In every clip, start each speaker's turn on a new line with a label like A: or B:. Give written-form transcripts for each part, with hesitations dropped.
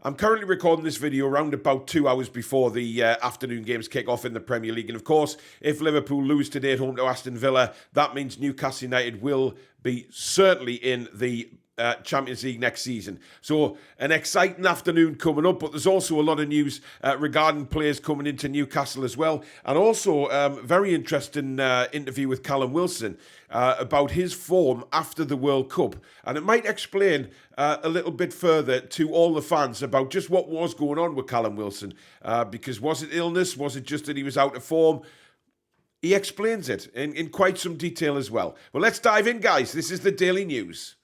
A: I'm currently recording this video around about 2 hours before the afternoon games kick off in the Premier League. And of course, if Liverpool lose today at home to Aston Villa, that means Newcastle United will be certainly in the Champions League next season. So an exciting afternoon coming up, but there's also a lot of news regarding players coming into Newcastle as well. And also very interesting interview with Callum Wilson about his form after the World Cup. And it might explain a little bit further to all the fans about just what was going on with Callum Wilson. Because was it illness? Was it just that he was out of form? He explains it in quite some detail as well. Well, let's dive in, guys. This is the Daily News.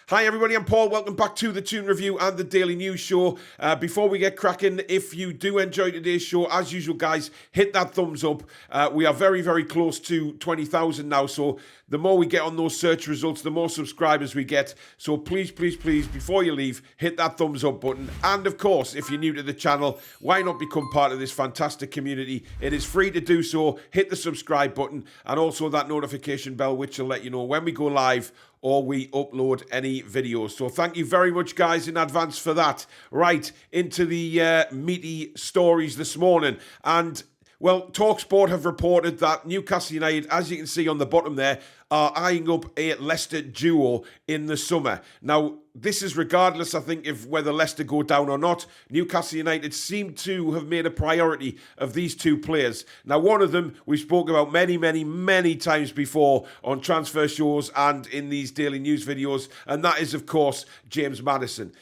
A: Hi everybody, I'm Paul. Welcome back to the Toon Review and the Daily News Show. Before we get cracking, if you do enjoy today's show, as usual guys, hit that thumbs up. We are very, very close to 20,000 now, so the more we get on those search results, the more subscribers we get. So please, please, please, before you leave, hit that thumbs up button. And of course, if you're new to the channel, why not become part of this fantastic community? It is free to do so. Hit the subscribe button and also that notification bell, which will let you know when we go live or we upload any videos. So thank you very much, guys, in advance for that. Right, into the meaty stories this morning. And, well, TalkSport have reported that Newcastle United, as you can see on the bottom there, are eyeing up a Leicester duo in the summer. Now, this is regardless, I think, of whether Leicester go down or not. Newcastle United seem to have made a priority of these two players. Now, one of them we spoke about many, many, many times before on transfer shows and in these daily news videos, and that is, of course, James Maddison.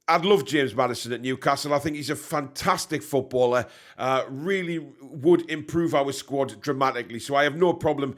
A: I'd love James Maddison at Newcastle. I think he's a fantastic footballer, really would improve our squad dramatically. So I have no problem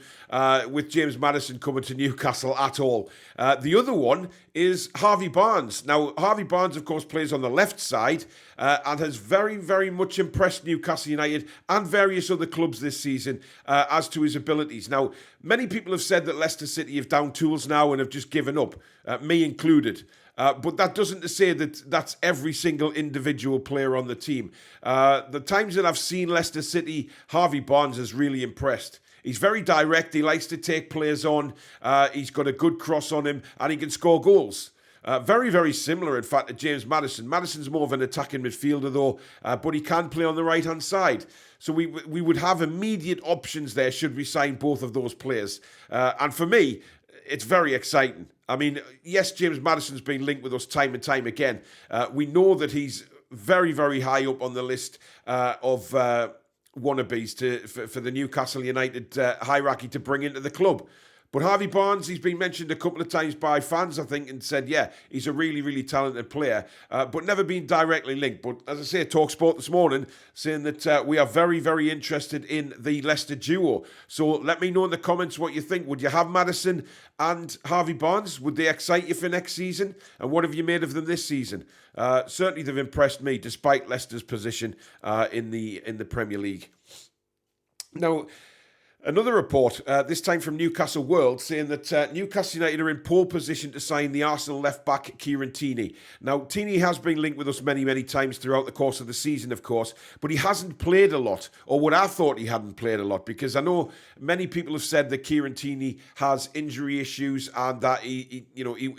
A: with James Maddison coming to Newcastle at all. The other one is Harvey Barnes. Now, Harvey Barnes, of course, plays on the left side and has very, very much impressed Newcastle United and various other clubs this season as to his abilities. Now, many people have said that Leicester City have down tools now and have just given up, me included. But that doesn't say that that's every single individual player on the team. The times that I've seen Leicester City, Harvey Barnes has really impressed. He's very direct. He likes to take players on. He's got a good cross on him, and he can score goals. Very, very similar, in fact, to James Maddison. Maddison's more of an attacking midfielder, though, but he can play on the right-hand side. So we would have immediate options there should we sign both of those players. And for me, it's very exciting. I mean, yes, James Maddison's been linked with us time and time again. We know that he's very, very high up on the list of wannabes for the Newcastle United hierarchy to bring into the club. But Harvey Barnes, he's been mentioned a couple of times by fans, I think, and said, yeah, he's a really, really talented player, but never been directly linked. But as I say, TalkSport this morning saying that we are very, very interested in the Leicester duo. So let me know in the comments what you think. Would you have Maddison and Harvey Barnes? Would they excite you for next season? And what have you made of them this season? Certainly they've impressed me, despite Leicester's position in the Premier League. Now, another report, this time from Newcastle World, saying that Newcastle United are in pole position to sign the Arsenal left-back Kieran Tierney. Now, Tierney has been linked with us many, many times throughout the course of the season, of course, but he hasn't played a lot, or what I thought he hadn't played a lot, because I know many people have said that Kieran Tierney has injury issues and that he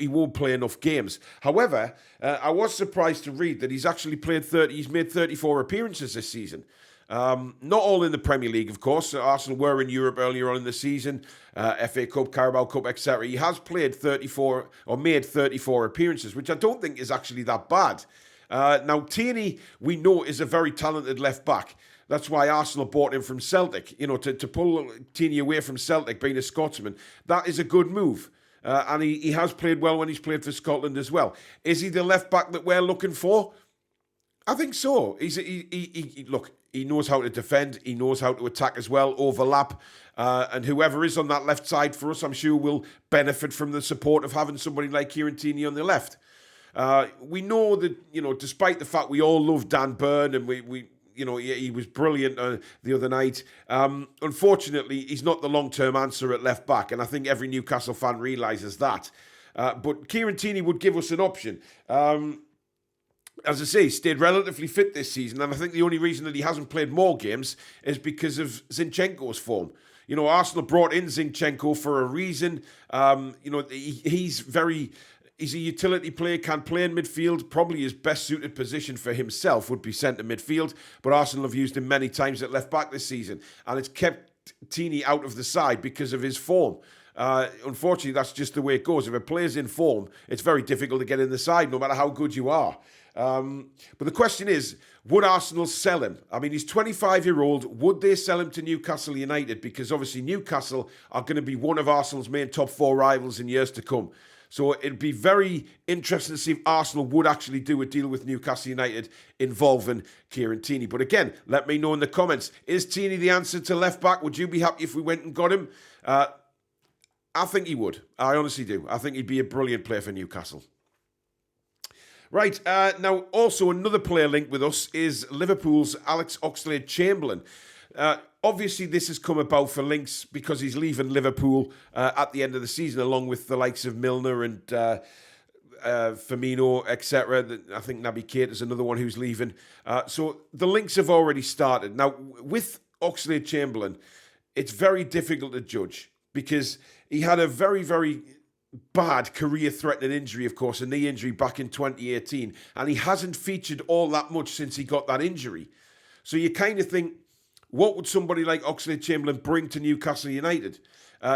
A: won't play enough games. However, I was surprised to read that he's made 34 appearances this season. Not all in the Premier League, of course. Arsenal were in Europe earlier on in the season, FA Cup, Carabao Cup, etc. He has played 34 or made 34 appearances, which I don't think is actually that bad. Now, Tierney, we know, is a very talented left back. That's why Arsenal bought him from Celtic. You know, to pull Tierney away from Celtic, being a Scotsman, that is a good move. And he has played well when he's played for Scotland as well. Is he the left back that we're looking for? I think so. Look, he knows how to defend. He knows how to attack as well, overlap. And whoever is on that left side for us, I'm sure will benefit from the support of having somebody like Kieran Tierney on the left. We know that, despite the fact we all love Dan Burn and he was brilliant the other night. Unfortunately, he's not the long-term answer at left back. And I think every Newcastle fan realises that. But Kieran Tierney would give us an option. as I say, stayed relatively fit this season, and I think the only reason that he hasn't played more games is because of Zinchenko's form. You know, Arsenal brought in Zinchenko for a reason. He's a utility player, can play in midfield. Probably his best suited position for himself would be centre midfield, but Arsenal have used him many times at left back this season, and it's kept Tierney out of the side because of his form. Unfortunately, that's just the way it goes. If a player's in form, it's very difficult to get in the side, no matter how good you are. But the question is, would Arsenal sell him? I mean, he's 25-year-old. Would they sell him to Newcastle United? Because obviously Newcastle are going to be one of Arsenal's main top four rivals in years to come. So it'd be very interesting to see if Arsenal would actually do a deal with Newcastle United involving Kieran Tierney. But again, let me know in the comments. Is Tierney the answer to left back? Would you be happy if we went and got him? I think he would. I honestly do. I think he'd be a brilliant player for Newcastle. Right, now also another player linked with us is Liverpool's Alex Oxlade-Chamberlain. Obviously, this has come about for links because he's leaving Liverpool at the end of the season, along with the likes of Milner and Firmino, etc. I think Naby Keita is another one who's leaving. So the links have already started. Now, with Oxlade-Chamberlain, it's very difficult to judge because he had a very, very bad career-threatening injury, of course, a knee injury back in 2018, and he hasn't featured all that much since he got that injury. So you kind of think, what would somebody like Oxlade-Chamberlain bring to Newcastle United?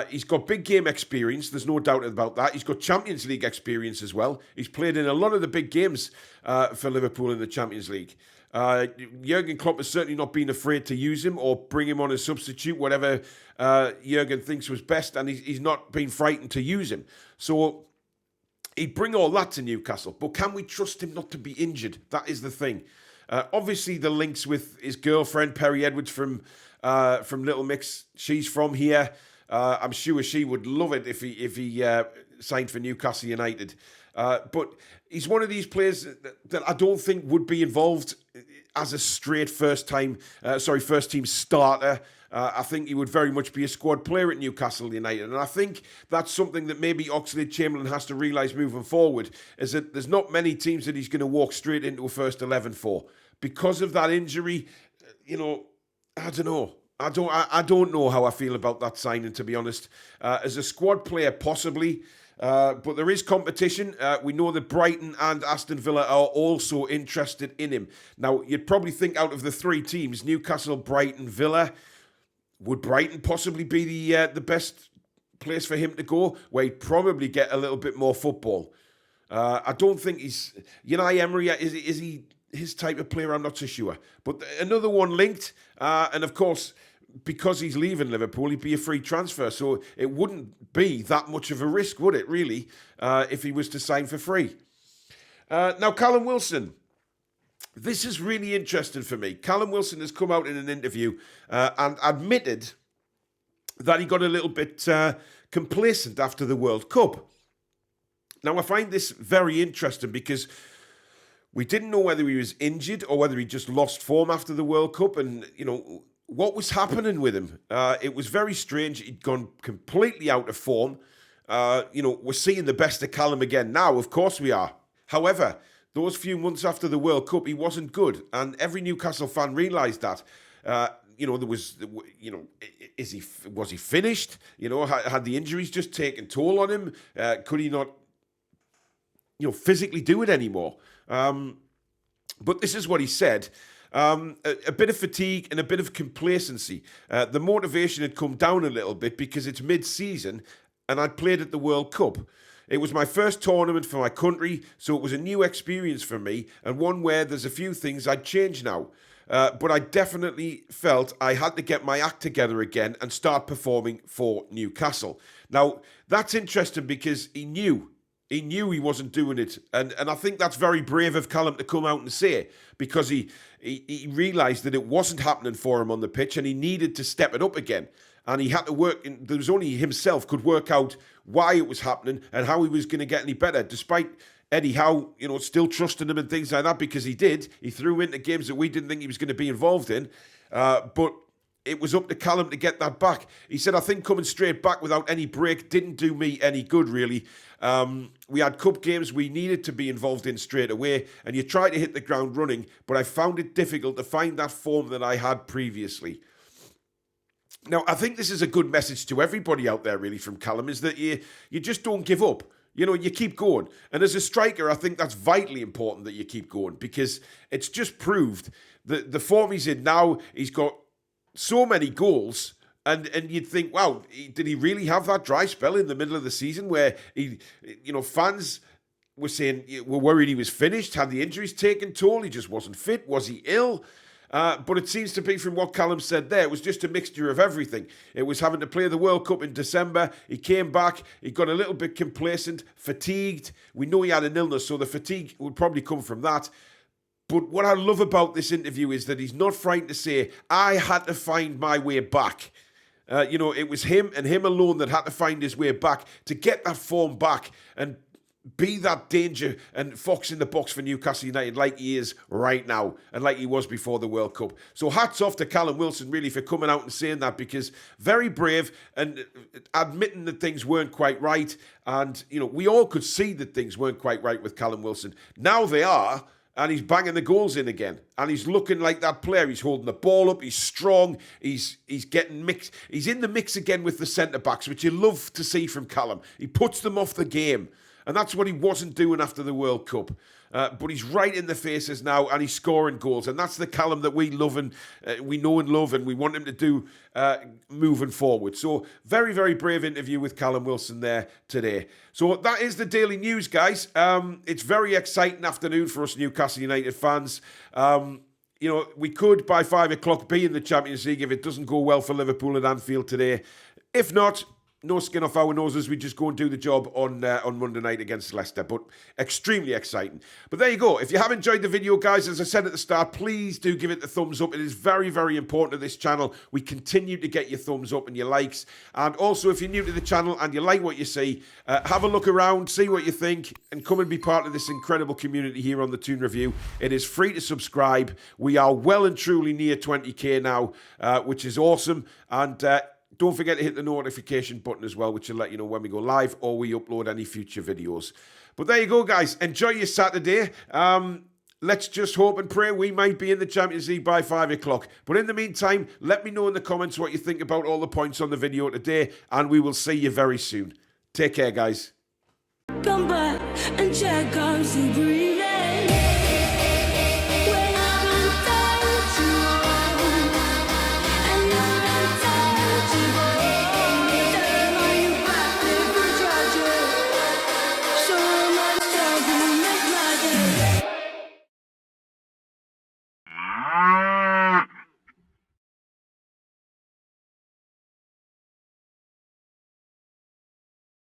A: He's got big game experience, there's no doubt about that. He's got Champions League experience as well. He's played in a lot of the big games for Liverpool in the Champions League. Jurgen Klopp has certainly not been afraid to use him or bring him on as substitute, whatever Jurgen thinks was best, and he's not been frightened to use him. So he'd bring all that to Newcastle, but can we trust him not to be injured? That is the thing. Obviously, the links with his girlfriend, Perry Edwards from Little Mix, she's from here. I'm sure she would love it if he signed for Newcastle United. But he's one of these players that I don't think would be involved as a straight first team starter. I think he would very much be a squad player at Newcastle United. And I think that's something that maybe Oxlade-Chamberlain has to realise moving forward, is that there's not many teams that he's going to walk straight into a first 11 for. Because of that injury, I don't know. I don't know how I feel about that signing, to be honest. As a squad player, possibly. But there is competition. We know that Brighton and Aston Villa are also interested in him. Now, you'd probably think out of the three teams, Newcastle, Brighton, Villa, would Brighton possibly be the best place for him to go, where he'd probably get a little bit more football? I don't think he's... Unai Emery, is he his type of player? I'm not so sure. But another one linked, and of course, because he's leaving Liverpool, he'd be a free transfer. So it wouldn't be that much of a risk, would it, really, if he was to sign for free? Now, Callum Wilson. This is really interesting for me. Callum Wilson has come out in an interview and admitted that he got a little bit complacent after the World Cup. Now, I find this very interesting because we didn't know whether he was injured or whether he just lost form after the World Cup, and, what was happening with him. It was very strange. He'd gone completely out of form. We're seeing the best of Callum again now. Of course we are. However, those few months after the World Cup, he wasn't good. And every Newcastle fan realised that. There was, was he finished? Had the injuries just taken toll on him? Could he not, physically do it anymore? But this is what he said. A bit of fatigue and a bit of complacency. The motivation had come down a little bit because it's mid-season and I'd played at the World Cup. It was my first tournament for my country, so it was a new experience for me and one where there's a few things I'd change now. But I definitely felt I had to get my act together again and start performing for Newcastle. Now, that's interesting because he knew he wasn't doing it. And I think that's very brave of Callum to come out and say it, because he realised that it wasn't happening for him on the pitch and he needed to step it up again. And he had to work, and there was only himself could work out why it was happening and how he was going to get any better, despite Eddie Howe, still trusting him and things like that, because he did. He threw into games that we didn't think he was going to be involved in. But it was up to Callum to get that back. He said, I think coming straight back without any break didn't do me any good, really. We had cup games we needed to be involved in straight away, and you try to hit the ground running, but I found it difficult to find that form that I had previously. Now, I think this is a good message to everybody out there, really, from Callum, is that you just don't give up. You know, you keep going. And as a striker, I think that's vitally important that you keep going, because it's just proved that the form he's in now, he's got so many goals, and you'd think, wow, did he really have that dry spell in the middle of the season where fans were saying, were worried he was finished, had the injuries taken toll, he just wasn't fit, was he ill? But it seems to be, from what Callum said there, it was just a mixture of everything. It was having to play the World Cup in December. He came back. He got a little bit complacent, fatigued. We know he had an illness, so the fatigue would probably come from that. But what I love about this interview is that he's not frightened to say, I had to find my way back. It was him and him alone that had to find his way back to get that form back and be that danger and fox in the box for Newcastle United like he is right now and like he was before the World Cup. So hats off to Callum Wilson, really, for coming out and saying that, because very brave and admitting that things weren't quite right. And, we all could see that things weren't quite right with Callum Wilson. Now they are. And he's banging the goals in again. And he's looking like that player. He's holding the ball up. He's strong. He's getting mixed. He's in the mix again with the centre-backs, which you love to see from Callum. He puts them off the game. And that's what he wasn't doing after the World Cup. But he's right in the faces now, and he's scoring goals. And that's the Callum that we love and we know and love, and we want him to do moving forward. So very, very brave interview with Callum Wilson there today. So that is the daily news, guys. It's very exciting afternoon for us Newcastle United fans. We could, by 5 o'clock, be in the Champions League if it doesn't go well for Liverpool at Anfield today. If not, no skin off our noses. We just go and do the job on Monday night against Leicester. But extremely exciting. But there you go. If you have enjoyed the video, guys, as I said at the start, please do give it the thumbs up. It is very, very important to this channel. We continue to get your thumbs up and your likes. And also, if you're new to the channel and you like what you see, have a look around, see what you think, and come and be part of this incredible community here on the Toon Review. It is free to subscribe. We are well and truly near 20k now, which is awesome. And don't forget to hit the notification button as well, which will let you know when we go live or we upload any future videos. But there you go, guys. Enjoy your Saturday. Let's just hope and pray we might be in the Champions League by 5 o'clock. But in the meantime, let me know in the comments what you think about all the points on the video today, and we will see you very soon. Take care, guys.
B: Come back and check out the breeze.